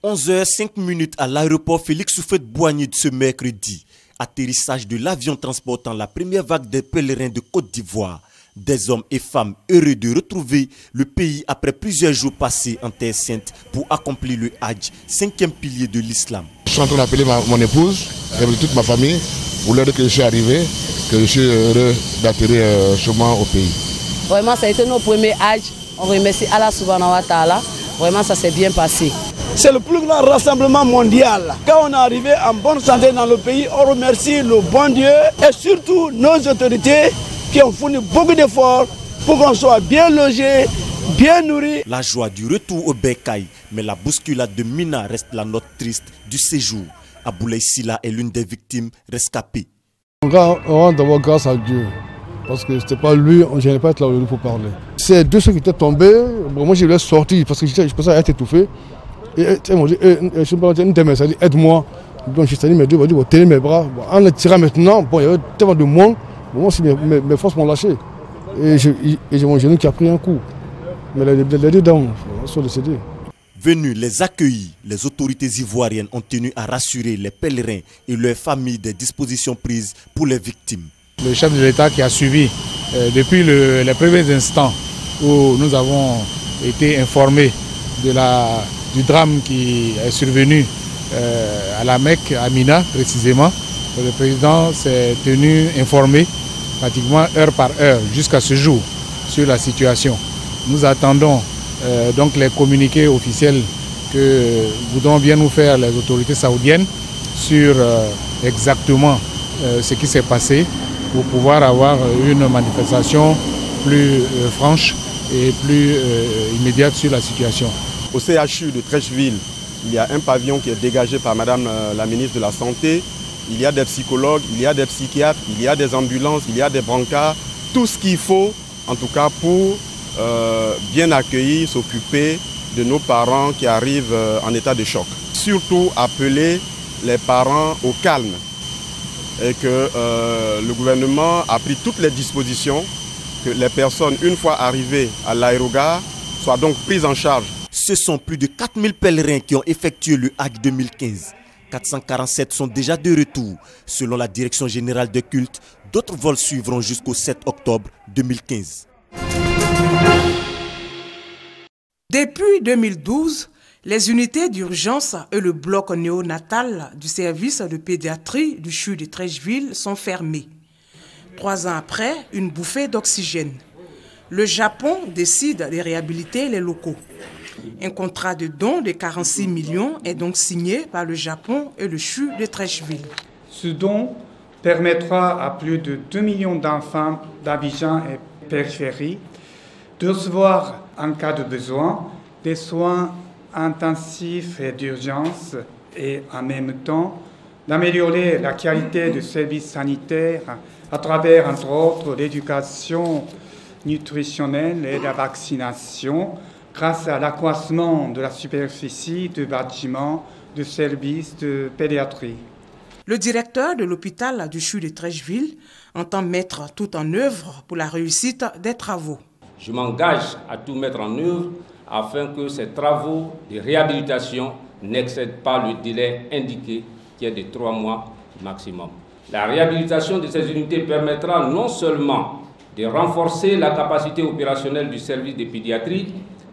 11h05 à l'aéroport Félix Houphouët-Boigny ce mercredi. Atterrissage de l'avion transportant la première vague des pèlerins de Côte d'Ivoire. Des hommes et femmes heureux de retrouver le pays après plusieurs jours passés en Terre Sainte pour accomplir le Hajj, 5e pilier de l'islam. Je suis en train d'appeler mon épouse et toute ma famille pour leur dire que je suis arrivé, que je suis heureux d'atterrir chez moi au pays. Vraiment, ça a été notre premier Hajj. On remercie Allah subhanahu wa ta'ala. Vraiment, ça s'est bien passé. C'est le plus grand rassemblement mondial. Quand on est arrivé en bonne santé dans le pays, on remercie le bon Dieu et surtout nos autorités qui ont fourni beaucoup d'efforts pour qu'on soit bien logé, bien nourri. La joie du retour au bercail, mais la bousculade de Mina reste la note triste du séjour. Aboulaye Silla est l'une des victimes rescapées. On rend d'abord grâce à Dieu, parce que c'était pas lui, je n'ai pas été là pour parler. C'est deux ceux qui étaient tombés, bon, moi je voulais sortir parce que je pensais être étouffé. Et ils m'ont dit, ça dit aide-moi. Donc j'ai tenu mes deux, j'ai tenir mes bras. En les tirant maintenant, bon, il y avait tellement de monde, moi aussi mes forces m'ont lâché. Et j'ai mon genou qui a pris un coup. Mais les deux dames sont décédées. Venus les accueillir, les autorités ivoiriennes ont tenu à rassurer les pèlerins et leurs familles des dispositions prises pour les victimes. Le chef de l'État qui a suivi depuis les premiers instants où nous avons été informés du drame qui est survenu à la Mecque, à Mina précisément. Le président s'est tenu informé pratiquement heure par heure jusqu'à ce jour sur la situation. Nous attendons donc les communiqués officiels que voudront bien nous faire les autorités saoudiennes sur exactement ce qui s'est passé pour pouvoir avoir une manifestation plus franche et plus immédiate sur la situation. Au CHU de Treichville, il y a un pavillon qui est dégagé par Madame la ministre de la Santé. Il y a des psychologues, il y a des psychiatres, il y a des ambulances, il y a des brancards. Tout ce qu'il faut, en tout cas, pour bien accueillir, s'occuper de nos parents qui arrivent en état de choc. Surtout appeler les parents au calme et que le gouvernement a pris toutes les dispositions, que les personnes, une fois arrivées à l'aérogare, soient donc prises en charge. Ce sont plus de 4000 pèlerins qui ont effectué le Hajj 2015. 447 sont déjà de retour. Selon la Direction générale des cultes, d'autres vols suivront jusqu'au 7 octobre 2015. Depuis 2012, les unités d'urgence et le bloc néonatal du service de pédiatrie du CHU de Treichville sont fermés. 3 ans après, une bouffée d'oxygène. Le Japon décide de réhabiliter les locaux. Un contrat de don de 46 millions est donc signé par le Japon et le CHU de Treichville. Ce don permettra à plus de 2 millions d'enfants d'Abidjan et périphérie de recevoir, en cas de besoin, des soins intensifs et d'urgence et en même temps d'améliorer la qualité du service sanitaire à travers, entre autres, l'éducation nutritionnelle et la vaccination grâce à l'accroissement de la superficie de bâtiments de services de pédiatrie. Le directeur de l'hôpital du CHU de Treichville entend mettre tout en œuvre pour la réussite des travaux. Je m'engage à tout mettre en œuvre afin que ces travaux de réhabilitation n'excèdent pas le délai indiqué qui est de 3 mois maximum. La réhabilitation de ces unités permettra non seulement de renforcer la capacité opérationnelle du service de pédiatrie,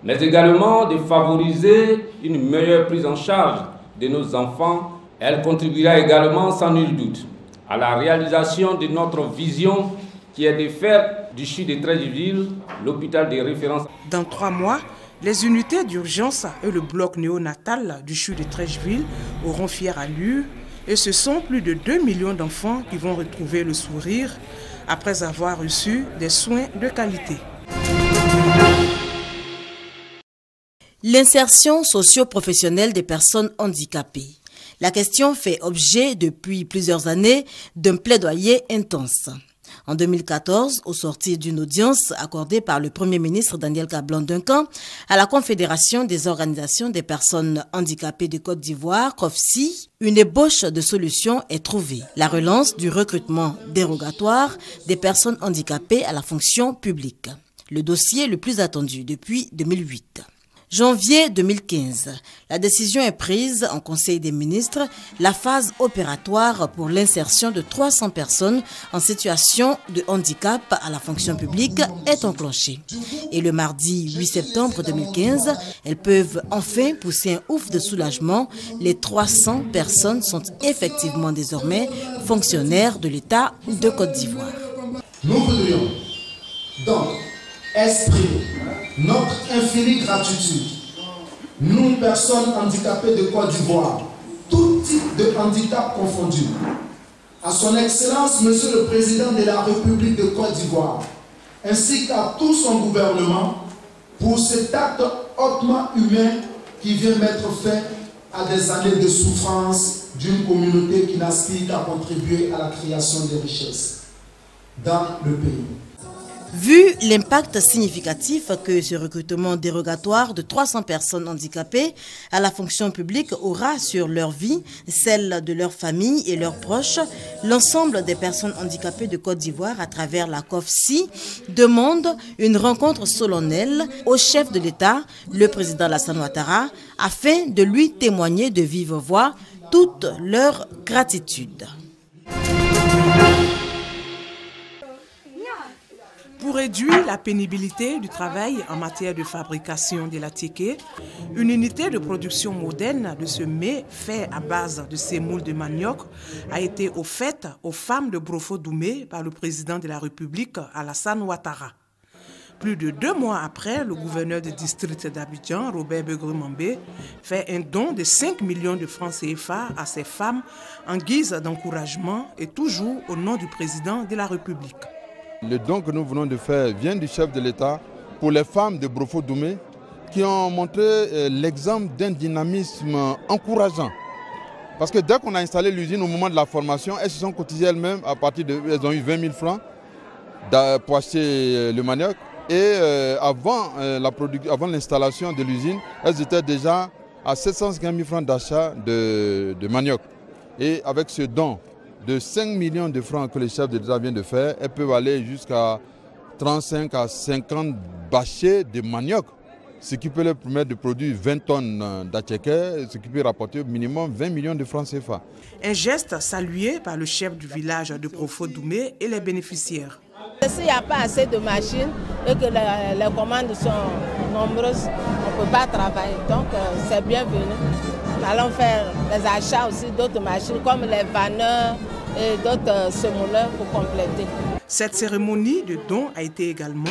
mais également de favoriser une meilleure prise en charge de nos enfants. Elle contribuera également, sans nul doute, à la réalisation de notre vision qui est de faire du CHU de Treichville l'hôpital de référence. Dans 3 mois, les unités d'urgence et le bloc néonatal du CHU de Treichville auront fière allure et ce sont plus de 2 millions d'enfants qui vont retrouver le sourire après avoir reçu des soins de qualité. L'insertion socio-professionnelle des personnes handicapées. La question fait objet depuis plusieurs années d'un plaidoyer intense. En 2014, au sortir d'une audience accordée par le Premier ministre Daniel Kablan-Duncan à la Confédération des organisations des personnes handicapées de Côte d'Ivoire, COFSI, une ébauche de solution est trouvée. La relance du recrutement dérogatoire des personnes handicapées à la fonction publique. Le dossier le plus attendu depuis 2008. Janvier 2015, la décision est prise en Conseil des ministres. La phase opératoire pour l'insertion de 300 personnes en situation de handicap à la fonction publique est enclenchée. Et le mardi 8 septembre 2015, elles peuvent enfin pousser un ouf de soulagement. Les 300 personnes sont effectivement désormais fonctionnaires de l'État de Côte d'Ivoire. Nous voudrions donc exprimer notre infinie gratitude, nous personnes handicapées de Côte d'Ivoire, tout type de handicap confondu, à son Excellence Monsieur le Président de la République de Côte d'Ivoire, ainsi qu'à tout son gouvernement pour cet acte hautement humain qui vient mettre fin à des années de souffrance d'une communauté qui n'aspire qu'à contribuer à la création de richesses dans le pays. Vu l'impact significatif que ce recrutement dérogatoire de 300 personnes handicapées à la fonction publique aura sur leur vie, celle de leurs familles et leurs proches, l'ensemble des personnes handicapées de Côte d'Ivoire à travers la COFSI demande une rencontre solennelle au chef de l'État, le président Alassane Ouattara, afin de lui témoigner de vive voix toute leur gratitude. Pour réduire la pénibilité du travail en matière de fabrication de la tiké, une unité de production moderne de ce mets fait à base de sémoule de manioc a été offerte aux femmes de Brofo-Doumé par le président de la République, Alassane Ouattara. Plus de 2 mois après, le gouverneur du district d'Abidjan, Robert Begré-Mambé, fait un don de 5 millions de francs CFA à ces femmes en guise d'encouragement et toujours au nom du président de la République. Le don que nous venons de faire vient du chef de l'État pour les femmes de Brofo-Doumé qui ont montré l'exemple d'un dynamisme encourageant. Parce que dès qu'on a installé l'usine au moment de la formation, elles se sont cotisées elles-mêmes à partir de... Elles ont eu 20 000 francs pour acheter le manioc. Et avant l'installation de l'usine, elles étaient déjà à 750 000 francs d'achat de manioc. Et avec ce don de 5 millions de francs que le chef de l'État vient de faire, elles peuvent aller jusqu'à 35 à 50 bâchers de manioc, ce qui peut leur permettre de produire 20 tonnes d'attiéké, ce qui peut rapporter au minimum 20 millions de francs CFA. Un geste salué par le chef du village de Brofo-Doumé et les bénéficiaires. S'il n'y a pas assez de machines et que les commandes sont nombreuses, on ne peut pas travailler. Donc c'est bienvenu. Nous allons faire des achats aussi d'autres machines comme les vanneurs et d'autres semouleurs pour compléter. Cette cérémonie de don a été également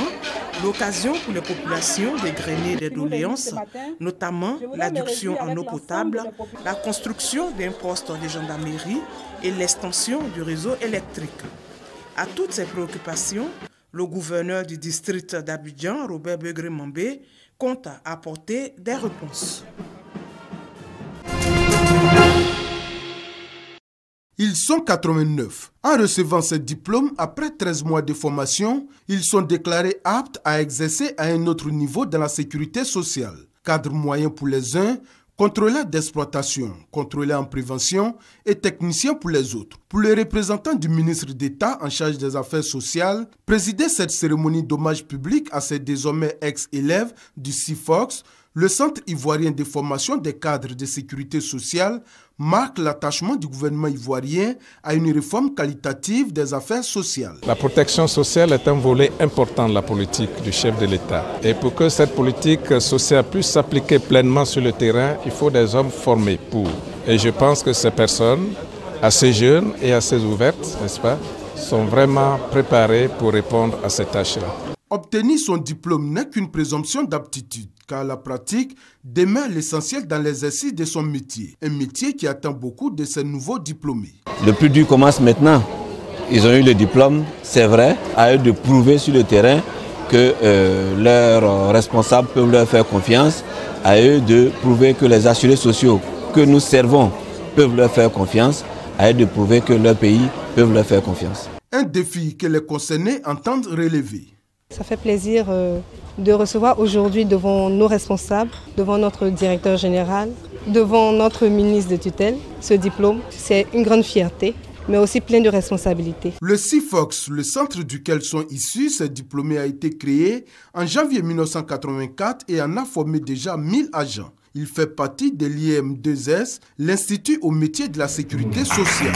l'occasion pour les populations de grainer des doléances, notamment l'adduction en eau potable, la construction d'un poste de gendarmerie et l'extension du réseau électrique. À toutes ces préoccupations, le gouverneur du district d'Abidjan, Robert Begré-Mambé, compte apporter des réponses. Ils sont 89. En recevant ce diplôme, après 13 mois de formation, ils sont déclarés aptes à exercer à un autre niveau dans la sécurité sociale. Cadre moyen pour les uns, contrôleur d'exploitation, contrôleur en prévention et technicien pour les autres. Pour les représentants du ministre d'État en charge des affaires sociales, présider cette cérémonie d'hommage public à ces désormais ex-élèves du CIFOX, le Centre ivoirien de formation des cadres de sécurité sociale, marque l'attachement du gouvernement ivoirien à une réforme qualitative des affaires sociales. La protection sociale est un volet important de la politique du chef de l'État. Et pour que cette politique sociale puisse s'appliquer pleinement sur le terrain, il faut des hommes formés pour. Et je pense que ces personnes, assez jeunes et assez ouvertes, n'est-ce pas, sont vraiment préparées pour répondre à ces tâches-là. Obtenir son diplôme n'est qu'une présomption d'aptitude, car la pratique demeure l'essentiel dans l'exercice de son métier. Un métier qui attend beaucoup de ces nouveaux diplômés. Le plus dur commence maintenant. Ils ont eu le diplôme, c'est vrai, à eux de prouver sur le terrain que leurs responsables peuvent leur faire confiance, à eux de prouver que les assurés sociaux que nous servons peuvent leur faire confiance, à eux de prouver que leur pays peut leur faire confiance. Un défi que les concernés entendent relever. Ça fait plaisir de recevoir aujourd'hui devant nos responsables, devant notre directeur général, devant notre ministre de tutelle, ce diplôme. C'est une grande fierté. mais aussi plein de responsabilités. Le CIFOX, le centre duquel sont issus ces diplômés, a été créé en janvier 1984 et en a formé déjà 1000 agents. Il fait partie de l'IM2S, l'Institut au métier de la sécurité sociale.